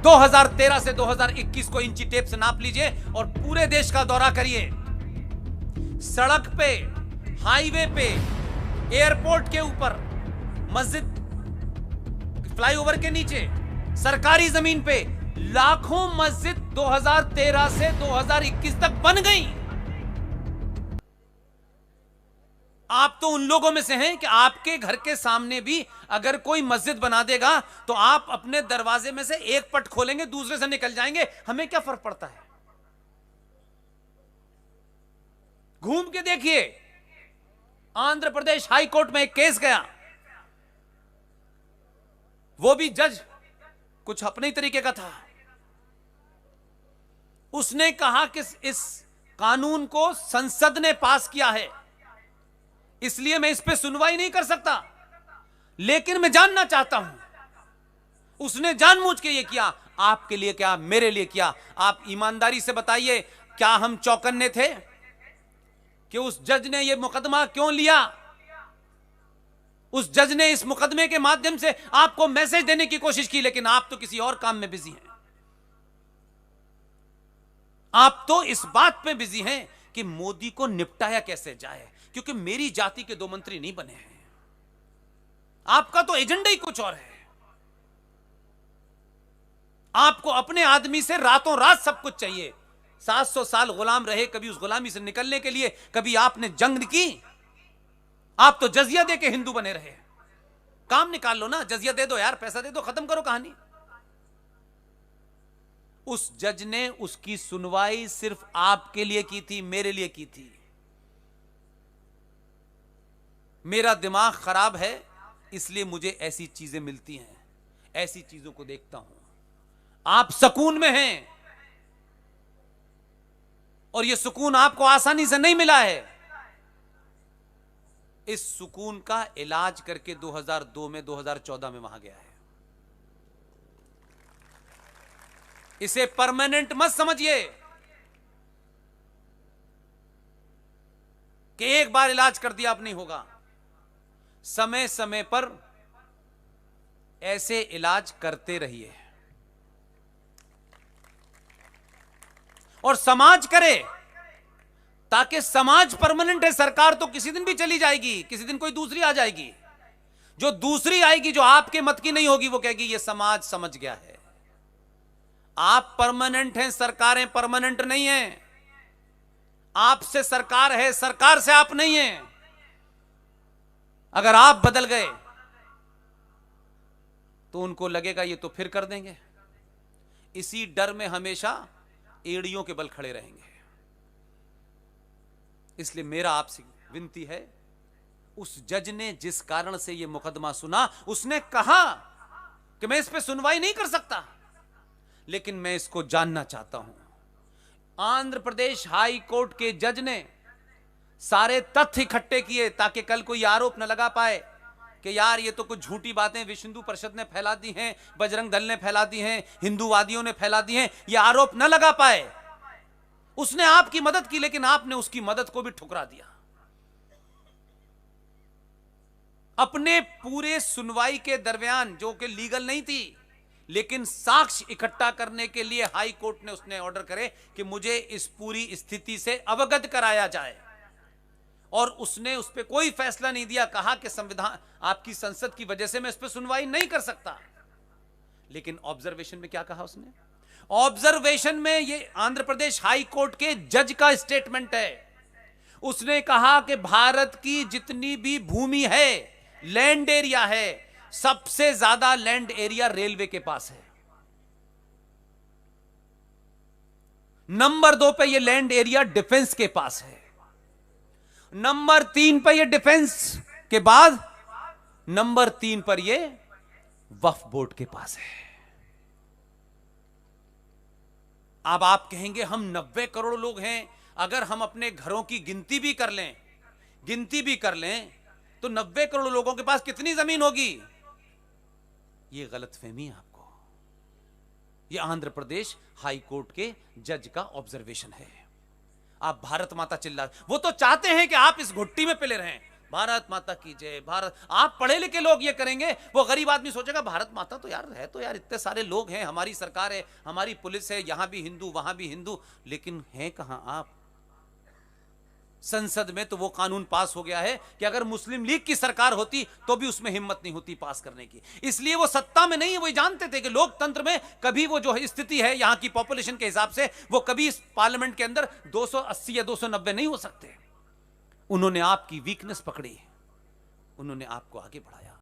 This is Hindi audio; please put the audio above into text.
2013 से 2021 को इंची टेप से नाप लीजिए और पूरे देश का दौरा करिए। सड़क पे, हाईवे पे, एयरपोर्ट के ऊपर, मस्जिद, फ्लाईओवर के नीचे, सरकारी जमीन पे लाखों मस्जिद 2013 से 2021 तक बन गई। आप तो उन लोगों में से हैं कि आपके घर के सामने भी अगर कोई मस्जिद बना देगा तो आप अपने दरवाजे में से एक पट खोलेंगे, दूसरे से निकल जाएंगे, हमें क्या फर्क पड़ता है। घूम के देखिए, आंध्र प्रदेश हाई कोर्ट में एक केस गया, वो भी जज कुछ अपने ही तरीके का था। उसने कहा कि इस कानून को संसद ने पास किया है, इसलिए मैं इस पे सुनवाई नहीं कर सकता, लेकिन मैं जानना चाहता हूं। उसने जानबूझ के ये किया, आपके लिए क्या, मेरे लिए क्या। आप ईमानदारी से बताइए, क्या हम चौकन्ने थे कि उस जज ने ये मुकदमा क्यों लिया? उस जज ने इस मुकदमे के माध्यम से आपको मैसेज देने की कोशिश की, लेकिन आप तो किसी और काम में बिजी हैं। आप तो इस बात में बिजी हैं कि मोदी को निपटाया कैसे जाए, क्योंकि मेरी जाति के 2 मंत्री नहीं बने हैं। आपका तो एजेंडा ही कुछ और है। आपको अपने आदमी से रातों रात सब कुछ चाहिए। 700 साल गुलाम रहे, कभी उस गुलामी से निकलने के लिए कभी आपने जंग की? आप तो जजिया दे के हिंदू बने रहे। काम निकाल लो ना, जजिया दे दो यार, पैसा दे दो, खत्म करो कहानी। उस जज ने उसकी सुनवाई सिर्फ आपके लिए की थी, मेरे लिए की थी। मेरा दिमाग खराब है, इसलिए मुझे ऐसी चीजें मिलती हैं, ऐसी चीजों को देखता हूं। आप सुकून में हैं और यह सुकून आपको आसानी से नहीं मिला है। इस सुकून का इलाज करके 2002 में, 2014 में वहां गया है। इसे परमानेंट मत समझिए कि एक बार इलाज कर दिया अब नहीं होगा। समय समय पर ऐसे इलाज करते रहिए और समाज करे, ताकि समाज परमानेंट है। सरकार तो किसी दिन भी चली जाएगी, किसी दिन कोई दूसरी आ जाएगी। जो दूसरी आएगी, जो आपके मत की नहीं होगी, वो कहेगी ये समाज समझ गया है। आप परमानेंट हैं, सरकारें परमानेंट नहीं हैं। आपसे सरकार है, सरकार से आप नहीं हैं। अगर आप बदल गए तो उनको लगेगा ये तो फिर कर देंगे। इसी डर में हमेशा एड़ियों के बल खड़े रहेंगे। इसलिए मेरा आपसे विनती है, उस जज ने जिस कारण से यह मुकदमा सुना, उसने कहा कि मैं इस पे सुनवाई नहीं कर सकता, लेकिन मैं इसको जानना चाहता हूं। आंध्र प्रदेश हाई कोर्ट के जज ने सारे तथ्य इकट्ठे किए ताकि कल कोई आरोप न लगा पाए कि यार ये तो कुछ झूठी बातें विश्व हिंदू परिषद ने फैला दी हैं, बजरंग दल ने फैला दी हैं, हिंदूवादियों ने फैला दी हैं। ये आरोप न लगा पाए। उसने आपकी मदद की, लेकिन आपने उसकी मदद को भी ठुकरा दिया। अपने पूरे सुनवाई के दरमियान, जो कि लीगल नहीं थी, लेकिन साक्ष्य इकट्ठा करने के लिए हाई कोर्ट ने उसने ऑर्डर करे कि मुझे इस पूरी स्थिति से अवगत कराया जाए, और उसने उस पर कोई फैसला नहीं दिया। कहा कि संविधान, आपकी संसद की वजह से मैं इस पर सुनवाई नहीं कर सकता। लेकिन ऑब्जर्वेशन में क्या कहा उसने? ऑब्जर्वेशन में ये आंध्र प्रदेश हाई कोर्ट के जज का स्टेटमेंट है। उसने कहा कि भारत की जितनी भी भूमि है, लैंड एरिया है, सबसे ज्यादा लैंड एरिया रेलवे के पास है। नंबर 2 पे ये लैंड एरिया डिफेंस के पास है। नंबर 3 पर ये डिफेंस के बाद नंबर 3 पर ये वक्फ बोर्ड के पास है। अब आप कहेंगे हम 90 करोड़ लोग हैं, अगर हम अपने घरों की गिनती भी कर लें तो 90 करोड़ लोगों के पास कितनी जमीन होगी? ये गलतफहमी है आपको। ये आंध्र प्रदेश हाई कोर्ट के जज का ऑब्जर्वेशन है। आप भारत माता चिल्ला, वो तो चाहते हैं कि आप इस घुट्टी में पिले रहें, भारत माता की जय, भारत। आप पढ़े लिखे लोग ये करेंगे, वो गरीब आदमी सोचेगा भारत माता तो यार है, तो यार इतने सारे लोग हैं, हमारी सरकार है, हमारी पुलिस है, यहां भी हिंदू वहां भी हिंदू, लेकिन हैं कहां आप? संसद में तो वो कानून पास हो गया है कि अगर मुस्लिम लीग की सरकार होती तो भी उसमें हिम्मत नहीं होती पास करने की। इसलिए वो सत्ता में नहीं है, वो जानते थे कि लोकतंत्र में कभी वो जो स्थिति है यहां की पॉपुलेशन के हिसाब से, वो कभी इस पार्लियामेंट के अंदर 280 या 290 नहीं हो सकते। उन्होंने आपकी वीकनेस पकड़ी, उन्होंने आपको आगे बढ़ाया।